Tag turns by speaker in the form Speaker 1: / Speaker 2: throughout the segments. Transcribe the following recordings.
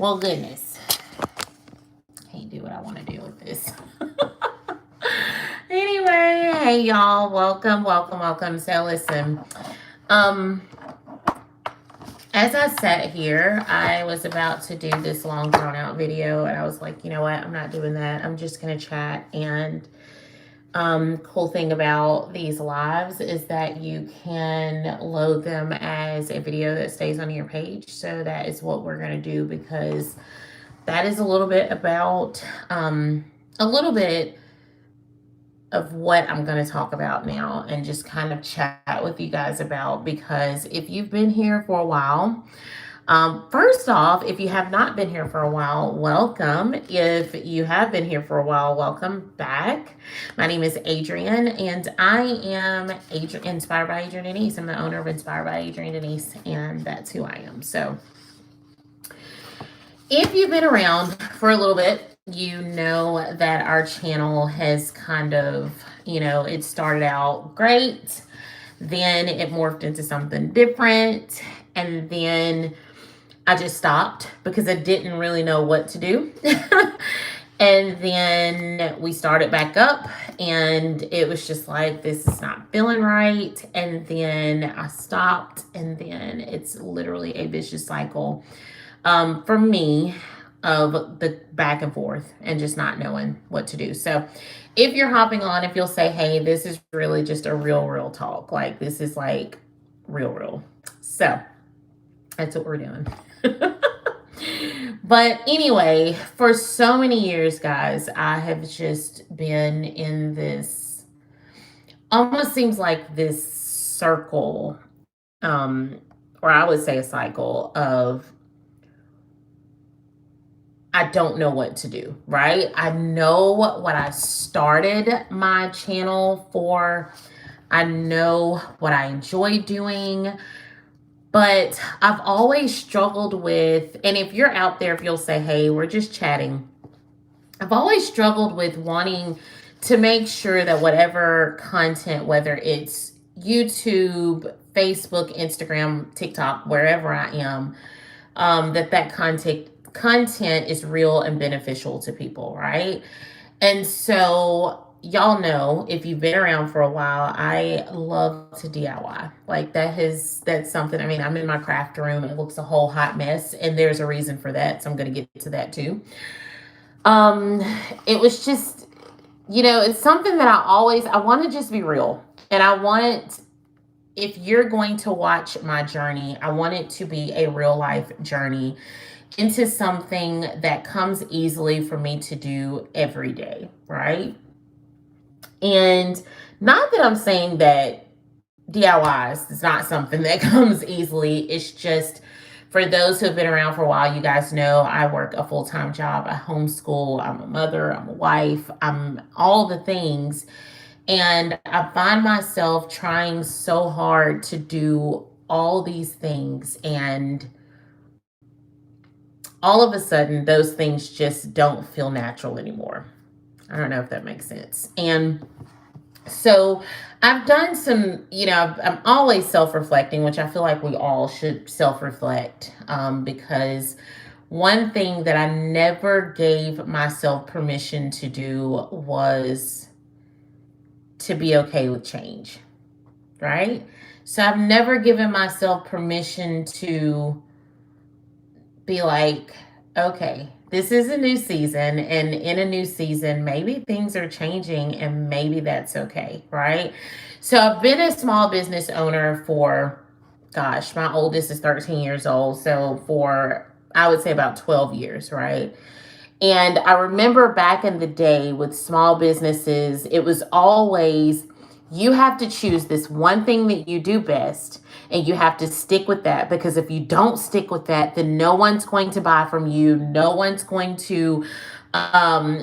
Speaker 1: Well, goodness. Can't do what I want to do with this. Anyway, hey y'all. Welcome. So listen. Um, as I sat here, I was about to do this long drawn out video, and I was like, you know what? I'm not doing that. I'm just gonna chat. And cool thing about these lives is that you can load them as a video that stays on your page. So that is what we're gonna do, because that is a little bit about a little bit of what I'm going to talk about now, and just kind of chat with you guys about, because if you've been here for a while, first off, if you have not been here for a while, welcome. If you have been here for a while, welcome back. My name is Adrienne, and I am Inspired by Adrienne Denise. I'm the owner of Inspired by Adrienne Denise, and that's who I am. So if you've been around for a little bit, you know that our channel has kind of, it started out great, then it morphed into something different, and then I just stopped because I didn't really know what to do. And then we started back up, and it was just like, this is not feeling right. And then I stopped, and then it's literally a vicious cycle for me, of the back and forth and just not knowing what to do. So if you're hopping on, if you'll say, hey, this is really just a real talk, like this is like real. So that's what we're doing. But anyway, for so many years, guys, I have just been in this, almost seems like this circle, or I would say a cycle of, I don't know what to do, right? I know what I started my channel for. I know what I enjoy doing, but I've always struggled with, and if you're out there, if you'll say, hey, we're just chatting, I've always struggled with wanting to make sure that whatever content, whether it's YouTube, Facebook, Instagram, TikTok, wherever I am, that content is real and beneficial to people, right? And so y'all know, if you've been around for a while, I love to DIY. Like that's something. I mean, I'm in my craft room, it looks a whole hot mess, and there's a reason for that, so I'm going to get to that too. It was just, it's something that I want to just be real, and I want, if you're going to watch my journey, I want it to be a real life journey into something that comes easily for me to do every day, right? And not that I'm saying that DIYs is not something that comes easily. It's just, for those who have been around for a while, you guys know I work a full-time job. I homeschool. I'm a mother. I'm a wife. I'm all the things. And I find myself trying so hard to do all these things, and all of a sudden those things just don't feel natural anymore. I don't know if that makes sense. And so I've done some, I'm always self-reflecting, which I feel like we all should self-reflect, because one thing that I never gave myself permission to do was to be okay with change, right? So I've never given myself permission to be like, okay, this is a new season, and in a new season, maybe things are changing, and maybe that's okay, right? So I've been a small business owner for, gosh, my oldest is 13 years old. So for, I would say, about 12 years, right? And I remember back in the day with small businesses, it was always, you have to choose this one thing that you do best, and you have to stick with that, because if you don't stick with that, then no one's going to buy from you. No one's going to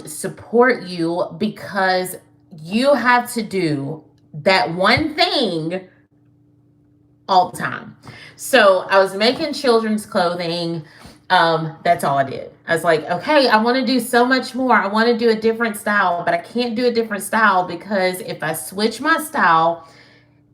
Speaker 1: support you, because you have to do that one thing all the time. So I was making children's clothing. That's all I did. I was like, okay, I want to do so much more. I want to do a different style, but I can't do a different style, because if I switch my style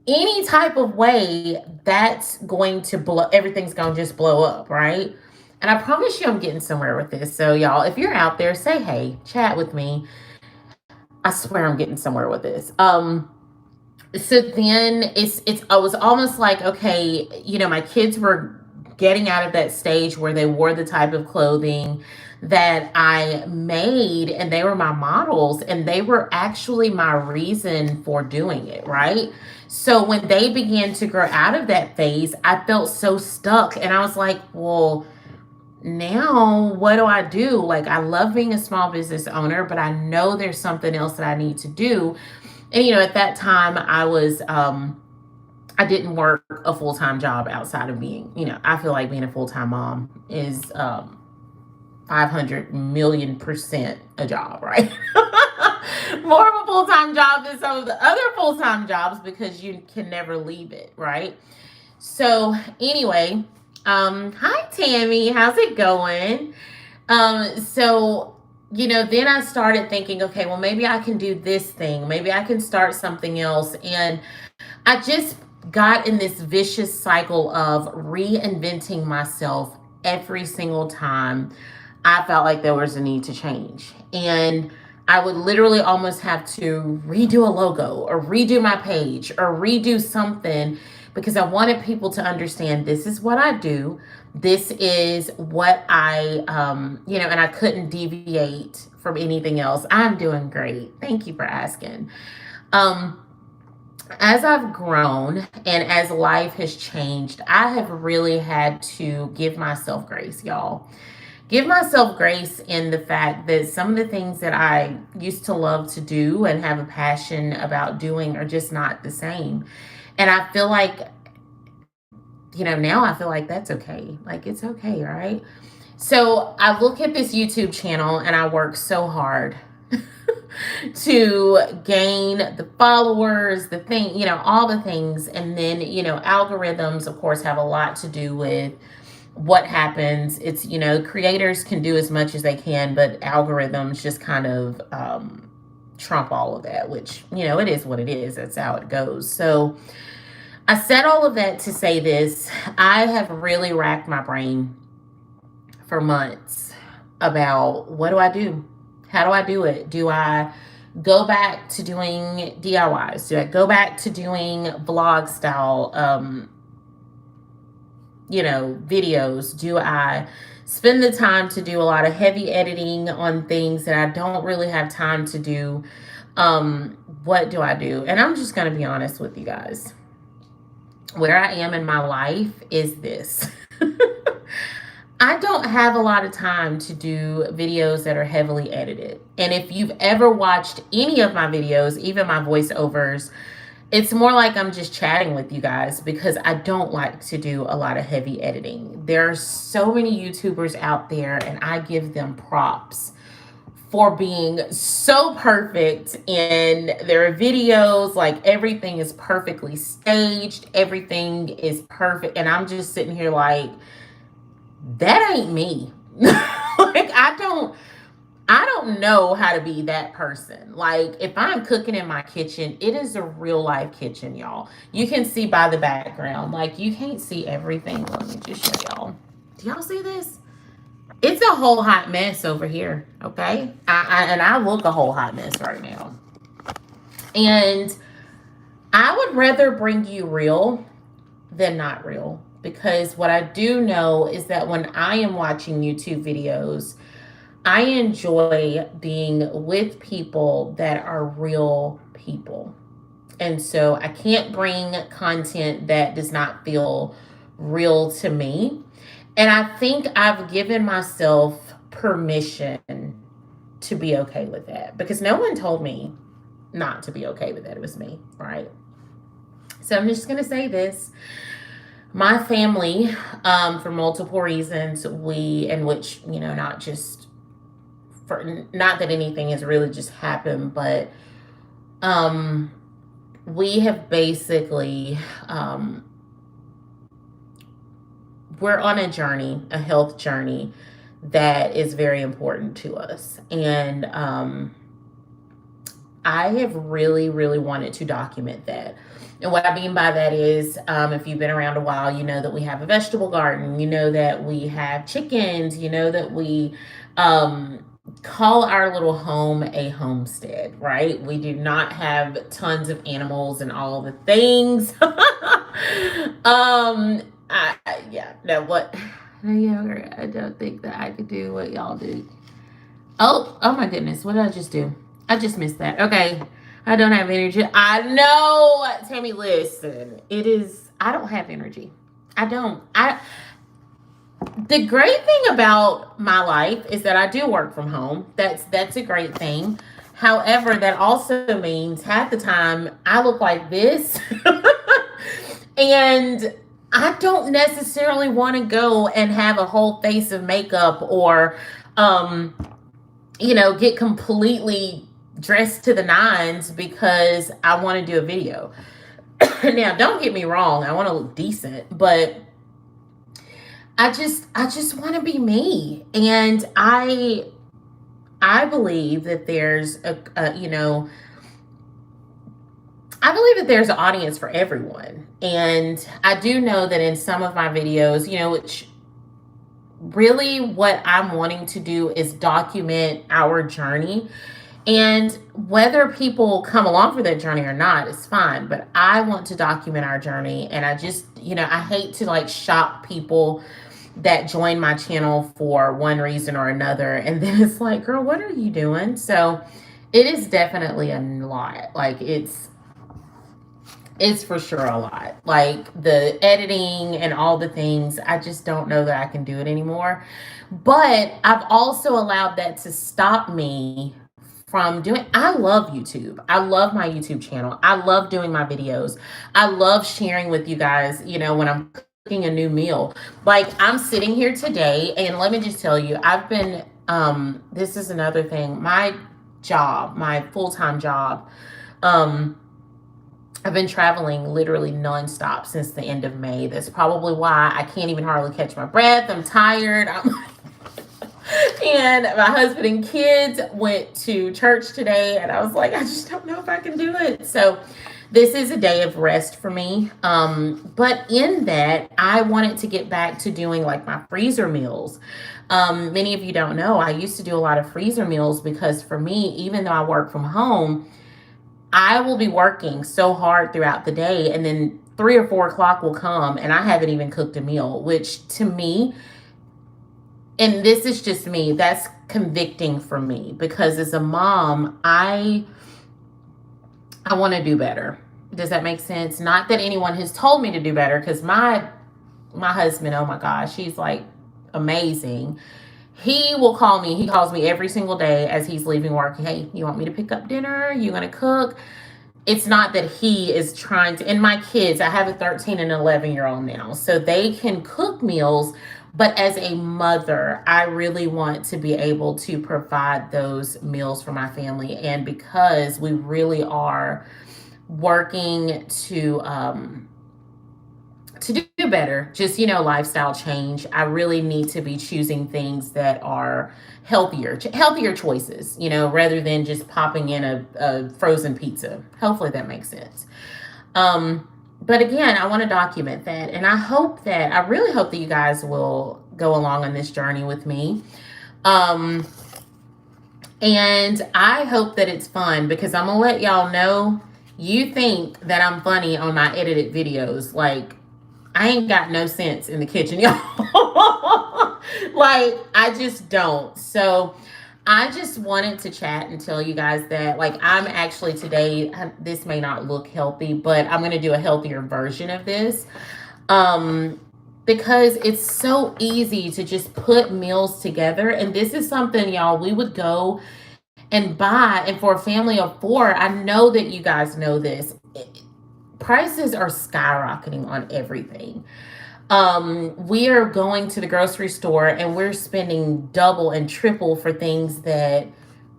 Speaker 1: any type of way, that's going to blow, everything's going to just blow up, right? And I promise you I'm getting somewhere with this. So y'all, if you're out there, say hey, chat with me. I swear I'm getting somewhere with this. So then it's I was almost like, okay, my kids were getting out of that stage where they wore the type of clothing that I made, and they were my models, and they were actually my reason for doing it, right? So when they began to grow out of that phase, I felt so stuck, and I was like, well, now what do I do? Like, I love being a small business owner, but I know there's something else that I need to do. And at that time I didn't work a full-time job outside of being, I feel like being a full-time mom is 500 million% a job, right? More of a full-time job than some of the other full-time jobs, because you can never leave it, right? So anyway, hi Tammy, how's it going? So then I started thinking, okay, well, maybe I can do this thing. Maybe I can start something else. And I just got in this vicious cycle of reinventing myself every single time I felt like there was a need to change. And I would literally almost have to redo a logo or redo my page or redo something, because I wanted people to understand this is what I do. This is what and I couldn't deviate from anything else. I'm doing great. Thank you for asking. Um, as I've grown and as life has changed, I have really had to give myself grace, y'all. Give myself grace in the fact that some of the things that I used to love to do and have a passion about doing are just not the same. And I feel like, now I feel like that's okay. Like, it's okay, right? So I look at this YouTube channel and I work so hard to gain the followers, the thing, all the things. And then, algorithms, of course, have a lot to do with what happens. It's, creators can do as much as they can, but algorithms just kind of trump all of that, which, it is what it is. That's how it goes. So I said all of that to say this. I have really racked my brain for months about, what do I do? How do I do it? Do I go back to doing DIYs? Do I go back to doing vlog style, videos? Do I spend the time to do a lot of heavy editing on things that I don't really have time to do? What do I do? And I'm just going to be honest with you guys. Where I am in my life is this. I don't have a lot of time to do videos that are heavily edited. And if you've ever watched any of my videos, even my voiceovers, it's more like I'm just chatting with you guys, because I don't like to do a lot of heavy editing. There are so many YouTubers out there, and I give them props for being so perfect in their videos. Like, everything is perfectly staged. Everything is perfect. And I'm just sitting here like, that ain't me. Like, I don't know how to be that person. Like, if I'm cooking in my kitchen, it is a real life kitchen, y'all. You can see by the background. Like, you can't see everything. Let me just show y'all. Do y'all see this? It's a whole hot mess over here, okay? I look a whole hot mess right now. And I would rather bring you real than not real, because what I do know is that when I am watching YouTube videos, I enjoy being with people that are real people. And so I can't bring content that does not feel real to me. And I think I've given myself permission to be okay with that, because no one told me not to be okay with that. It was me, right? So I'm just going to say this. My family, for multiple reasons, not just for, not that anything has really just happened, but we have basically, we're on a journey, a health journey that is very important to us. And I have really, really wanted to document that. And what I mean by that is, if you've been around a while, you know that we have a vegetable garden, you know that we have chickens, you know that we um, call our little home a homestead, right? We do not have tons of animals and all the things. Yeah, no, what? Yeah, I don't think that I could do what y'all do. Oh my goodness, what did I just do? I just missed that. Okay. I don't have energy. I know. Tammy, listen. I don't have energy. I don't. The great thing about my life is that I do work from home. That's a great thing. However, that also means half the time I look like this. And I don't necessarily want to go and have a whole face of makeup or um get completely dressed to the nines because I want to do a video. Now, don't get me wrong, I want to look decent, but I just want to be me. And I believe that there's I believe that there's an audience for everyone. And I do know that in some of my videos, which really what I'm wanting to do is document our journey. And whether people come along for that journey or not is fine. But I want to document our journey. And I just, I hate to like shock people that join my channel for one reason or another. And then it's like, girl, what are you doing? So it is definitely a lot. Like it's for sure a lot. Like the editing and all the things, I just don't know that I can do it anymore. But I've also allowed that to stop me from doing. I love YouTube. I love my YouTube channel. I love doing my videos. I love sharing with you guys, when I'm cooking a new meal. Like I'm sitting here today and let me just tell you, I've been this is another thing. My full-time job, I've been traveling literally nonstop since the end of May. That's probably why I can't even hardly catch my breath. I'm tired. And my husband and kids went to church today, and I was like, I just don't know if I can do it. So this is a day of rest for me. But in that, I wanted to get back to doing like my freezer meals. Many of you don't know, I used to do a lot of freezer meals because for me, even though I work from home, I will be working so hard throughout the day, and then 3 or 4 o'clock will come and I haven't even cooked a meal, which to me, and this is just me, that's convicting for me because as a mom, I want to do better. Does that make sense? Not that anyone has told me to do better, because my husband, oh my gosh, he's like amazing. He will call me. He calls me every single day as he's leaving work. Hey, you want me to pick up dinner? You going to cook? It's not that he is trying to. And my kids, I have a 13 and 11-year-old now, so they can cook meals. But as a mother, I really want to be able to provide those meals for my family. And because we really are working to do better, just lifestyle change, I really need to be choosing things that are healthier choices, rather than just popping in a frozen pizza. Hopefully that makes sense. But again, I want to document that, and I really hope that you guys will go along on this journey with me. And I hope that it's fun, because I'm gonna let y'all know, you think that I'm funny on my edited videos. Like, I ain't got no sense in the kitchen, y'all. Like, I just don't. So I just wanted to chat and tell you guys that, like, I'm actually today, this may not look healthy, but I'm going to do a healthier version of this. Because it's so easy to just put meals together. And this is something, y'all, we would go and buy. And for a family of 4, I know that you guys know this. Prices are skyrocketing on everything. We are going to the grocery store and we're spending double and triple for things that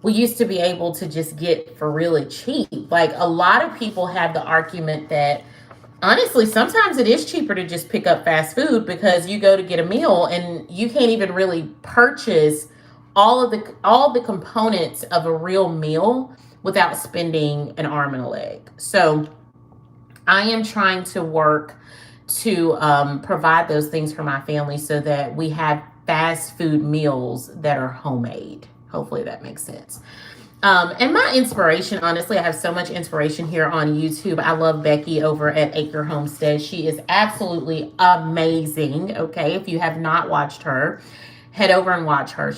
Speaker 1: we used to be able to just get for really cheap. Like, a lot of people have the argument that honestly, sometimes it is cheaper to just pick up fast food, because you go to get a meal and you can't even really purchase all the components of a real meal without spending an arm and a leg. So I am trying to work to provide those things for my family so that we have fast food meals that are homemade. Hopefully that makes sense. And my inspiration, honestly, I have so much inspiration here on YouTube. I love Becky over at Acre Homestead. She is absolutely amazing. Okay, if you have not watched her, head over and watch her.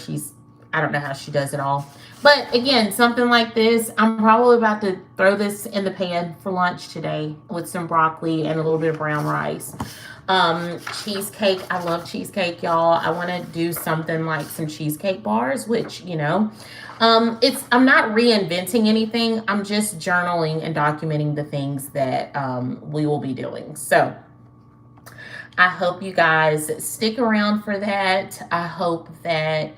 Speaker 1: I don't know how she does it all. But again, something like this, I'm probably about to throw this in the pan for lunch today with some broccoli and a little bit of brown rice. Cheesecake. I love cheesecake, y'all. I want to do something like some cheesecake bars, which, I'm not reinventing anything. I'm just journaling and documenting the things that we will be doing. So I hope you guys stick around for that. I hope that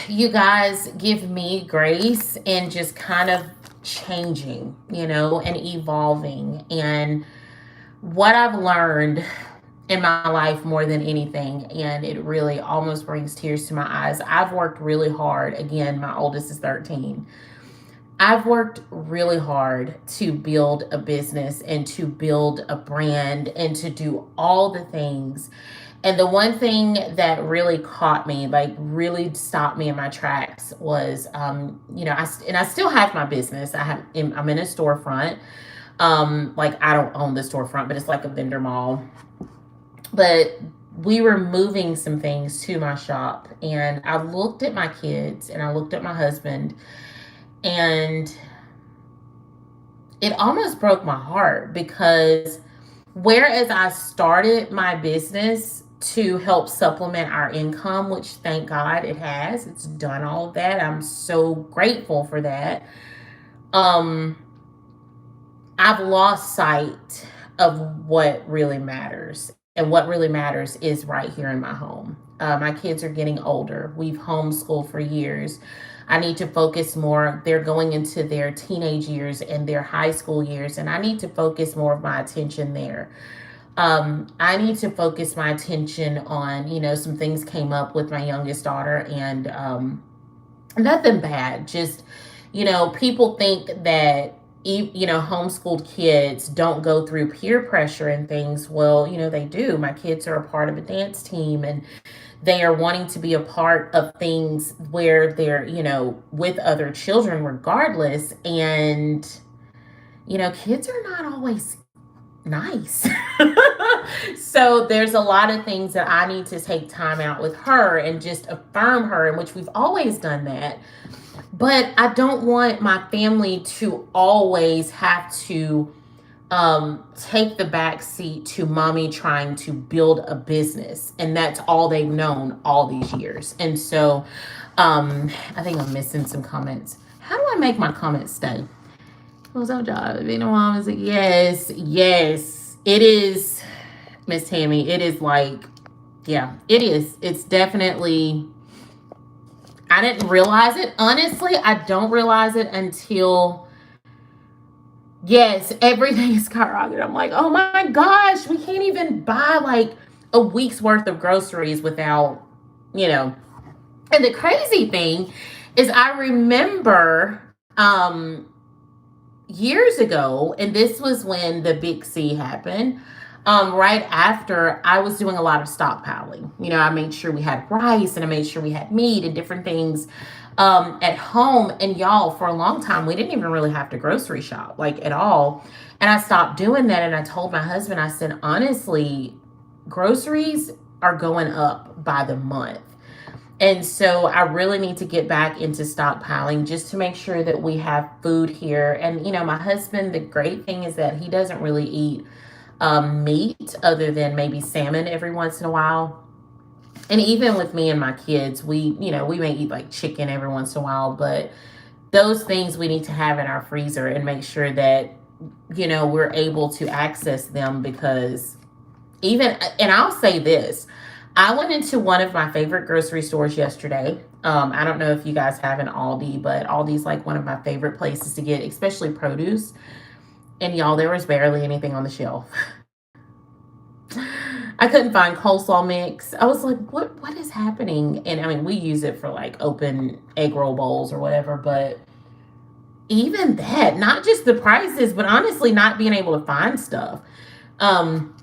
Speaker 1: you guys give me grace in just kind of changing, and evolving. And what I've learned in my life more than anything, and it really almost brings tears to my eyes. I've worked really hard. Again, my oldest is 13. I've worked really hard to build a business and to build a brand and to do all the things. And the one thing that really caught me, like really stopped me in my tracks was, I still have my business. I'm in a storefront. Like I don't own the storefront, but it's like a vendor mall. But we were moving some things to my shop, and I looked at my kids and I looked at my husband, and it almost broke my heart because whereas I started my business to help supplement our income, which thank God it has, it's done all of that. I'm so grateful for that. I've lost sight of what really matters. And what really matters is right here in my home. My kids are getting older. We've homeschooled for years. I need to focus more. They're going into their teenage years and their high school years, and I need to focus more of my attention there. I need to focus my attention on, some things came up with my youngest daughter, and nothing bad. Just, people think that homeschooled kids don't go through peer pressure and things. Well, they do. My kids are a part of a dance team, and they are wanting to be a part of things where they're, with other children regardless. And, kids are not always nice. So there's a lot of things that I need to take time out with her and just affirm her, in which we've always done that. But I don't want my family to always have to take the back seat to mommy trying to build a business. And that's all they've known all these years. And so I think I'm missing some comments. How do I make my comments stay? What's up, job? Being a mom is like, yes, it is, Miss Tammy. It is like, yeah, it is. It's definitely... I didn't realize it. Honestly, I don't realize it until, yes, everything is skyrocketed. I'm like, oh my gosh, we can't even buy like a week's worth of groceries without, And the crazy thing is I remember years ago, and this was when the Big C happened, right after I was doing a lot of stockpiling. I made sure we had rice and I made sure we had meat and different things at home. And y'all, for a long time, we didn't even really have to grocery shop like at all. And I stopped doing that. And I told my husband, I said, honestly, groceries are going up by the month. And so I really need to get back into stockpiling just to make sure that we have food here. And, my husband, the great thing is that he doesn't really eat meat other than maybe salmon every once in a while. And even with me and my kids, we may eat like chicken every once in a while, but those things we need to have in our freezer and make sure that, we're able to access them, because and I'll say this, I went into one of my favorite grocery stores yesterday. I don't know if you guys have an Aldi, but Aldi's like one of my favorite places to get, especially produce. And y'all, there was barely anything on the shelf. I couldn't find coleslaw mix. I was like, what is happening? And I mean, we use it for like open egg roll bowls or whatever, but even that, not just the prices, but honestly, not being able to find stuff. Um,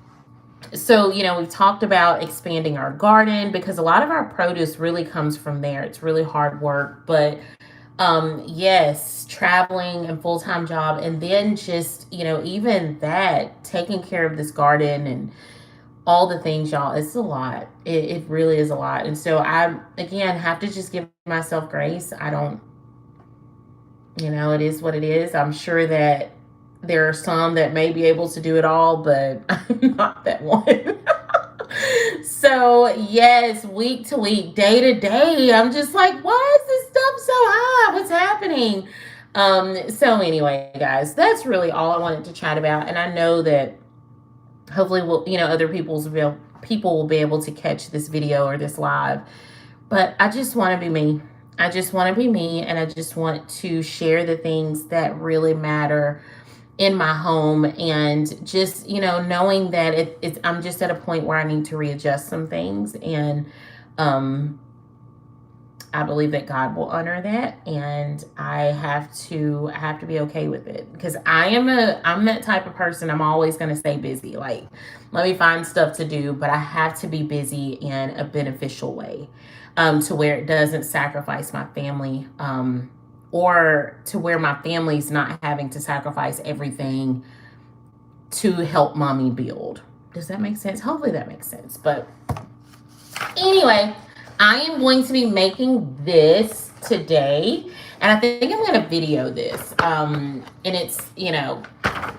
Speaker 1: so, we've talked about expanding our garden because a lot of our produce really comes from there. It's really hard work, but yes, traveling and full-time job, and then just, even that, taking care of this garden and all the things, y'all, it's a lot. It really is a lot. And so I, again, have to just give myself grace. I don't, it is what it is. I'm sure that there are some that may be able to do it all, but I'm not that one. So, yes, week to week, day to day, I'm just like, why is this stuff so high? What's happening? So anyway, guys, that's really all I wanted to chat about. And I know that hopefully we'll, other people will be able to catch this video or this live. But I just want to be me. I just want to be me, and I just want to share the things that really matter in my home, and just, knowing that I'm just at a point where I need to readjust some things, and I believe that God will honor that, and I have to be okay with it, because I'm that type of person. I'm always going to stay busy. Like, let me find stuff to do, but I have to be busy in a beneficial way, to where it doesn't sacrifice my family, or to where my family's not having to sacrifice everything to help mommy build. Does that make sense? Hopefully that makes sense. But anyway, I am going to be making this today, and I think I'm going to video this. And it's,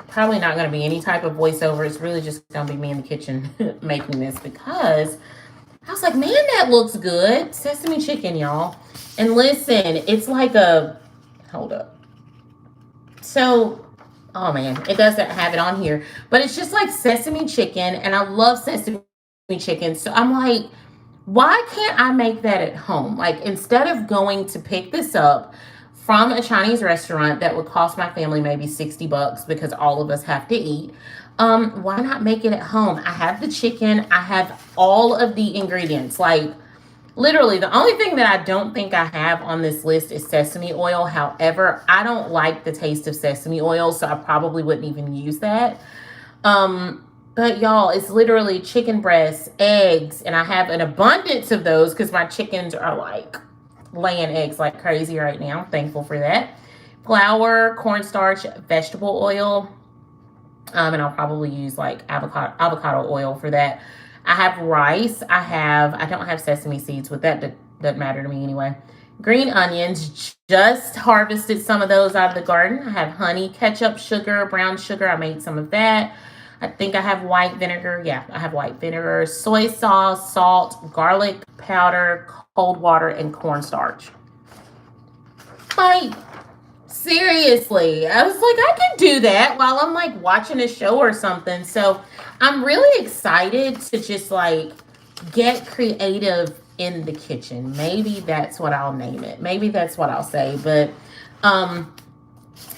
Speaker 1: probably not going to be any type of voiceover. It's really just going to be me in the kitchen making this, because I was like, man, that looks good. Sesame chicken, y'all. And listen, it's like hold up. So, oh man, it doesn't have it on here, but it's just like sesame chicken, and I love sesame chicken. So I'm like, why can't I make that at home? Like, instead of going to pick this up from a Chinese restaurant that would cost my family maybe $60 because all of us have to eat, why not make it at home? I have the chicken. I have all of the ingredients. Like, literally, the only thing that I don't think I have on this list is sesame oil. However, I don't like the taste of sesame oil, so I probably wouldn't even use that. But y'all, it's literally chicken breasts, eggs, and I have an abundance of those because my chickens are like laying eggs like crazy right now. I'm thankful for that. Flour, cornstarch, vegetable oil, and I'll probably use like avocado oil for that. I have rice. I don't have sesame seeds, but that doesn't matter to me anyway. Green onions, just harvested some of those out of the garden. I have honey, ketchup, sugar, brown sugar. I made some of that. I think I have white vinegar. Yeah, I have white vinegar, soy sauce, salt, garlic powder, cold water, and cornstarch. Like, seriously, I was like, I can do that while I'm like watching a show or something. So I'm really excited to just like get creative in the kitchen. Maybe that's what I'll name it. Maybe that's what I'll say. But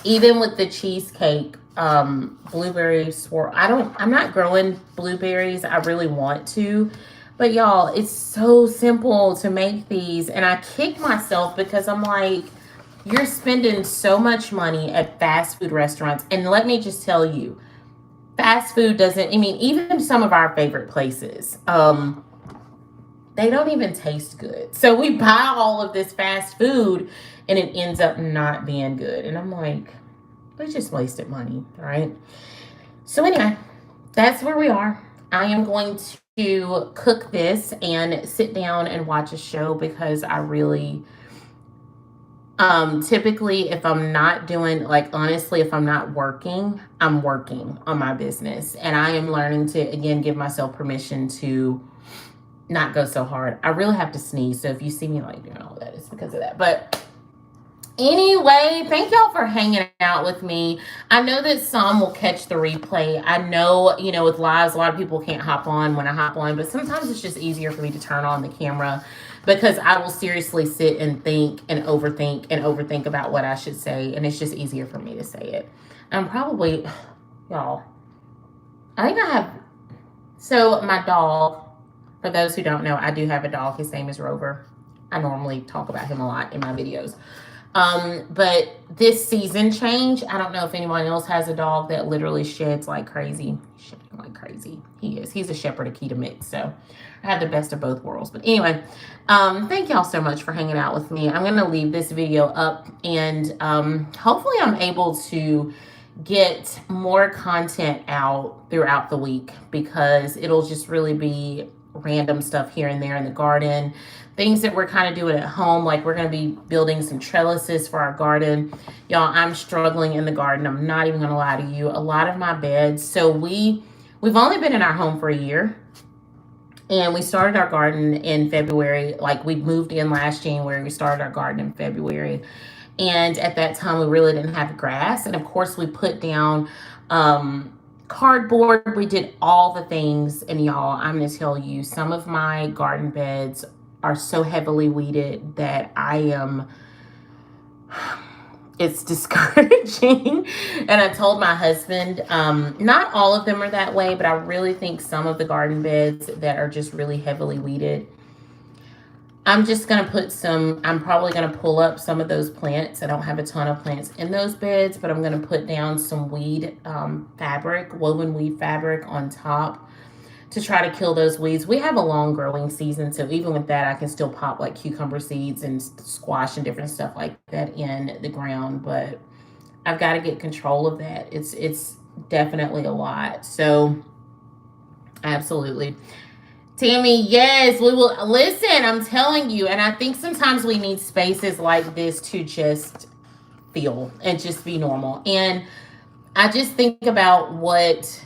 Speaker 1: even with the cheesecake, blueberry swirl, I'm not growing blueberries. I really want to, but y'all, it's so simple to make these, and I kick myself because I'm like, you're spending so much money at fast food restaurants. And let me just tell you, fast food doesn't, even some of our favorite places, they don't even taste good. So we buy all of this fast food and it ends up not being good. And I'm like, we just wasted money, right? So anyway, that's where we are. I am going to cook this and sit down and watch a show, because I really, typically, if I'm not doing, like, honestly, if I'm not working, I'm working on my business. And I am learning to, again, give myself permission to not go so hard. I really have to sneeze. So if you see me like doing all that, it's because of that. But anyway, thank y'all for hanging out with me. I know that some will catch the replay. I know, with lives, a lot of people can't hop on when I hop on, but sometimes it's just easier for me to turn on the camera, because I will seriously sit and think and overthink about what I should say, and it's just easier for me to say it. I'm probably, y'all, I think I have, so my dog, for those who don't know, I do have a dog. His name is Rover. I normally talk about him a lot in my videos. But this season change, I don't know if anyone else has a dog that literally sheds like crazy. Shedding like crazy. He is. He's a Shepherd Akita mix. So I have the best of both worlds. But anyway, thank y'all so much for hanging out with me. I'm going to leave this video up, and hopefully I'm able to get more content out throughout the week, because it'll just really be random stuff here and there in the garden, things that we're kind of doing at home. Like, we're going to be building some trellises for our garden. Y'all, I'm struggling in the garden. I'm not even going to lie to you. A lot of my beds, so we've only been in our home for a year, and we started our garden in February. Like, we moved in last January. We started our garden in February. And at that time, we really didn't have grass. And of course, we put down cardboard. We did all the things. And y'all, I'm going to tell you, some of my garden beds are so heavily weeded that it's discouraging. And I told my husband, not all of them are that way, but I really think some of the garden beds that are just really heavily weeded, I'm just going to I'm probably going to pull up some of those plants. I don't have a ton of plants in those beds, but I'm going to put down some weed fabric, woven weed fabric on top to try to kill those weeds. We have a long growing season, so even with that, I can still pop like cucumber seeds and squash and different stuff like that in the ground, but I've got to get control of that. It's definitely a lot. So absolutely. Tammy, yes, we will. Listen, I'm telling you. And I think sometimes we need spaces like this to just feel and just be normal. And I just think about what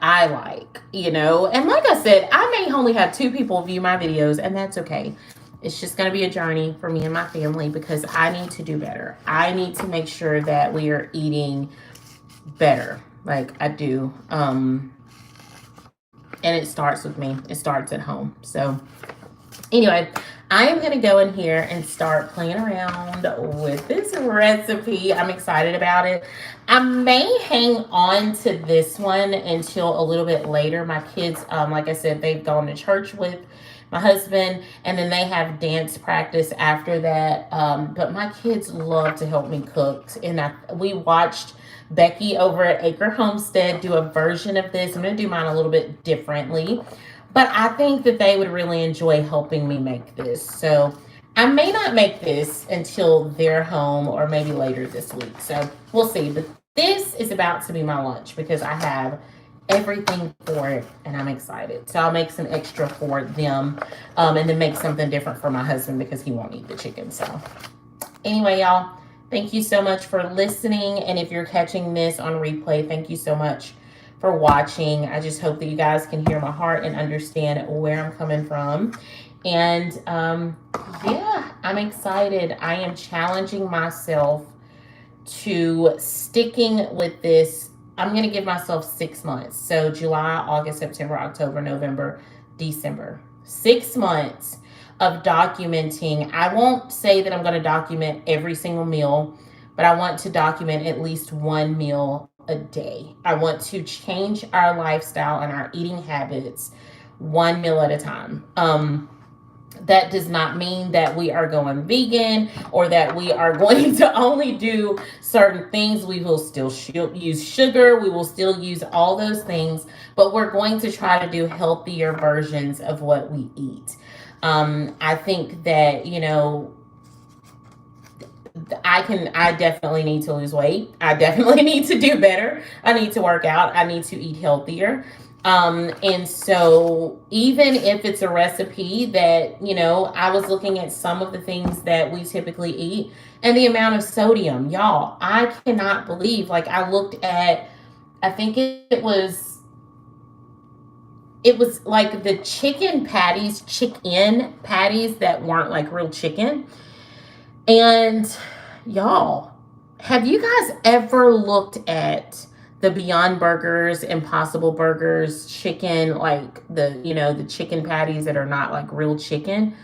Speaker 1: I like, And like I said, I may only have 2 people view my videos, and that's okay. It's just going to be a journey for me and my family, because I need to do better. I need to make sure that we are eating better, like I do. And it starts with me. It starts at home. So anyway, I am going to go in here and start playing around with this recipe. I'm excited about it. I may hang on to this one until a little bit later. My kids, like I said, they've gone to church with my husband, and then they have dance practice after that. But my kids love to help me cook. And we watched Becky over at Acre Homestead do a version of this. I'm going to do mine a little bit differently, but I think that they would really enjoy helping me make this. So I may not make this until they're home, or maybe later this week. So we'll see. But this is about to be my lunch, because I have everything for it, and I'm excited. So I'll make some extra for them, and then make something different for my husband, because he won't eat the chicken. So anyway, y'all, thank you so much for listening. And if you're catching this on replay, thank you so much for watching. I just hope that you guys can hear my heart and understand where I'm coming from. And yeah, I'm excited. I am challenging myself to sticking with this. I'm going to give myself 6 months. So July, August, September, October, November, December. 6 months of documenting. I won't say that I'm going to document every single meal, but I want to document at least 1 meal a day. I want to change our lifestyle and our eating habits 1 meal at a time. That does not mean that we are going vegan, or that we are going to only do certain things. We will still use sugar. We will still use all those things, but we're going to try to do healthier versions of what we eat. I think that, I definitely need to lose weight. I definitely need to do better. I need to work out. I need to eat healthier. And so even if it's a recipe that, I was looking at some of the things that we typically eat and the amount of sodium, y'all, I cannot believe, like, I looked at, I think it was like the chicken patties that weren't like real chicken. And y'all, have you guys ever looked at the Beyond Burgers, Impossible Burgers, chicken, like the chicken patties that are not like real chicken?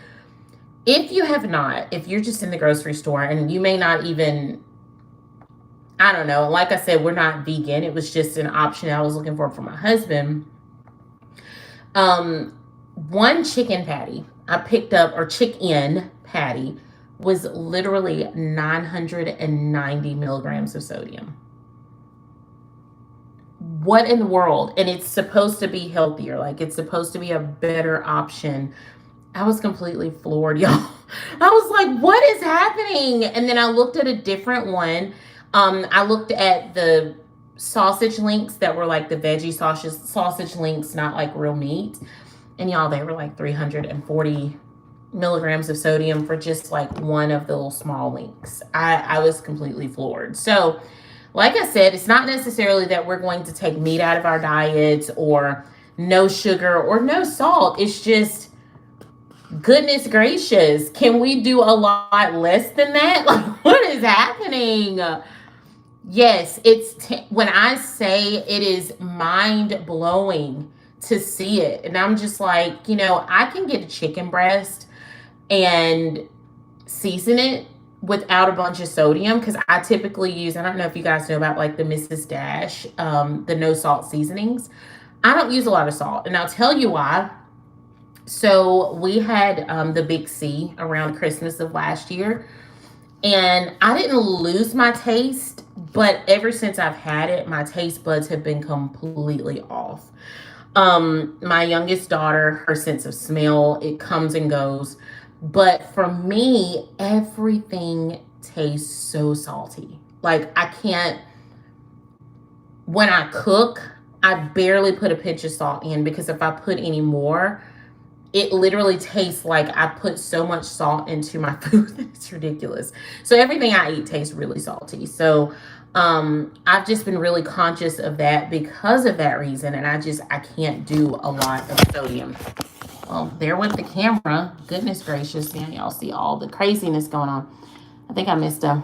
Speaker 1: If you have not, if you're just in the grocery store and you may not even, I don't know, like I said, we're not vegan. It was just an option I was looking for my husband. 1 chicken patty I picked up, or chicken patty, was literally 990 milligrams of sodium. What in the world? And it's supposed to be healthier. Like, it's supposed to be a better option. I was completely floored, y'all. I was like, what is happening? And then I looked at a different one. I looked at the sausage links that were like the veggie sausage links, not like real meat. And y'all, they were like 340 milligrams of sodium for just like one of the little small links. I was completely floored. So, like I said, it's not necessarily that we're going to take meat out of our diets or no sugar or no salt. It's just, goodness gracious, can we do a lot less than that? Like, what is happening? Yes, when I say it is mind blowing to see it. And I'm just like, I can get a chicken breast and season it without a bunch of sodium, because I typically use, I don't know if you guys know about like the Mrs. Dash, the no salt seasonings. I don't use a lot of salt, and I'll tell you why. So we had the Big C around Christmas of last year, and I didn't lose my taste, but ever since I've had it, my taste buds have been completely off. My youngest daughter, her sense of smell, it comes and goes. But for me, everything tastes so salty. Like, I can't, when I cook, I barely put a pinch of salt in, because if I put any more, it literally tastes like I put so much salt into my food that it's ridiculous. So everything I eat tastes really salty. So I've just been really conscious of that because of that reason. And I can't do a lot of sodium. Well, there went the camera. Goodness gracious. Now y'all see all the craziness going on. I think I missed a...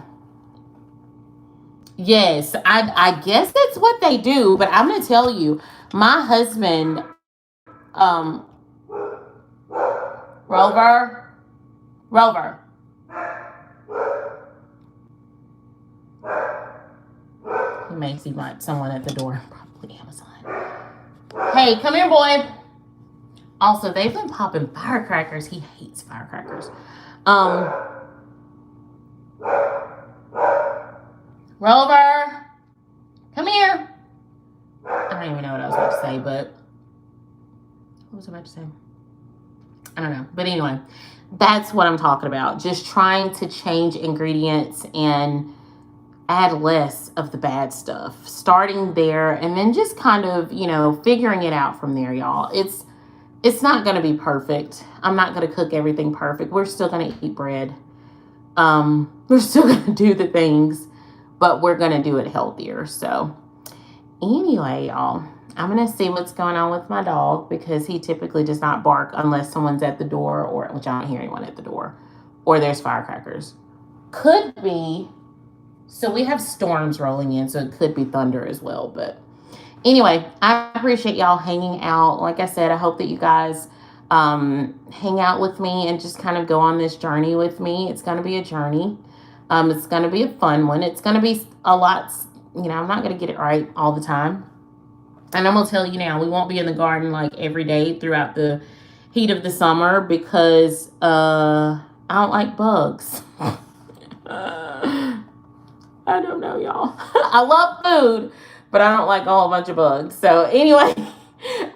Speaker 1: Yes, I guess that's what they do. But I'm going to tell you, my husband... Rover. He makes he want someone at the door. Probably Amazon. Hey, come here, boy. Also, they've been popping firecrackers. He hates firecrackers. Rover, come here. I don't even know what I was about to say, but what was I about to say? I don't know. But anyway, that's what I'm talking about. Just trying to change ingredients and add less of the bad stuff. Starting there and then just kind of, figuring it out from there, y'all. It's not going to be perfect. I'm not going to cook everything perfect. We're still going to eat bread. We're still going to do the things, but we're going to do it healthier. So anyway, y'all, I'm going to see what's going on with my dog, because he typically does not bark unless someone's at the door, which I don't hear anyone at the door, or there's firecrackers. Could be. So we have storms rolling in, so it could be thunder as well. But anyway, I appreciate y'all hanging out. Like I said, I hope that you guys hang out with me and just kind of go on this journey with me. It's going to be a journey. It's going to be a fun one. It's going to be a lot, I'm not going to get it right all the time. And I'm going to tell you now, we won't be in the garden like every day throughout the heat of the summer, because I don't like bugs. I don't know, y'all. I love food, but I don't like a whole bunch of bugs. So anyway,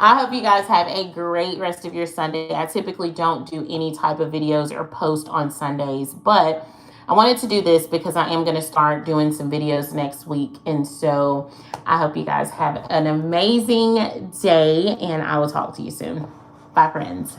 Speaker 1: I hope you guys have a great rest of your Sunday. I typically don't do any type of videos or post on Sundays, but I wanted to do this because I am going to start doing some videos next week. And so I hope you guys have an amazing day, and I will talk to you soon. Bye, friends.